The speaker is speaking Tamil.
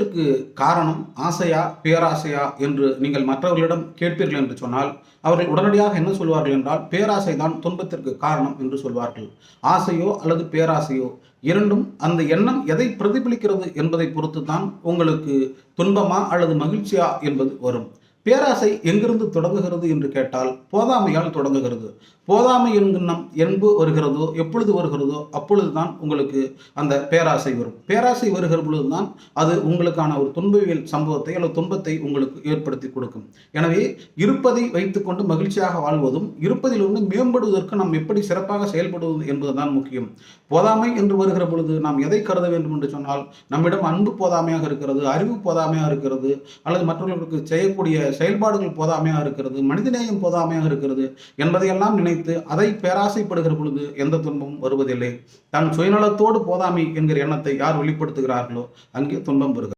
துன்பத்திற்கு காரணம் ஆசையா பேராசையா என்று நீங்கள் மற்றவர்களிடம் கேட்பீர்கள் என்று சொன்னால் அவர்கள் உடனடியாக என்ன சொல்வார்கள் என்றால் பேராசை தான் துன்பத்திற்கு காரணம் என்று சொல்வார்கள். ஆசையோ அல்லது பேராசையோ இரண்டும் அந்த எண்ணம் எதை பிரதிபலிக்கிறது என்பதை பொறுத்து தான் உங்களுக்கு துன்பமா அல்லது மகிழ்ச்சியா என்பது வரும். பேராசை எங்கிருந்து தொடங்குகிறது என்று கேட்டால் போதாமையால் தொடங்குகிறது. போதாமை என்கின்னம் என்பு வருகிறதோ எப்பொழுது வருகிறதோ அப்பொழுதுதான் உங்களுக்கு அந்த பேராசை வரும். பேராசை வருகிற பொழுதுதான் அது உங்களுக்கான ஒரு துன்பவியல் சம்பவத்தை அல்லது துன்பத்தை உங்களுக்கு ஏற்படுத்தி கொடுக்கும். எனவே இருப்பதை வைத்துக்கொண்டு மகிழ்ச்சியாக வாழ்வதும் இருப்பதிலிருந்து மேம்படுவதற்கு நாம் எப்படி சிறப்பாக செயல்படுவது என்பதுதான் முக்கியம். போதாமை என்று வருகிற பொழுது நாம் எதை கருத வேண்டும் என்று சொன்னால் நம்மிடம் அன்பு போதாமையாக இருக்கிறது, அறிவு போதாமையாக இருக்கிறது, அல்லது மற்றவர்களுக்கு செய்யக்கூடிய செயல்பாடுகள் போதாமையாக இருக்கிறது, மனிதநேயம் போதாமையாக இருக்கிறது என்பதையெல்லாம் நினைத்து அதை பேராசைப்படுகிற பொழுது எந்த துன்பமும் வருவதில்லை. தன் சுயநலத்தோடு போதாமை என்கிற எண்ணத்தை யார் வெளிப்படுத்துகிறார்களோ அங்கே துன்பம் வருகிறது.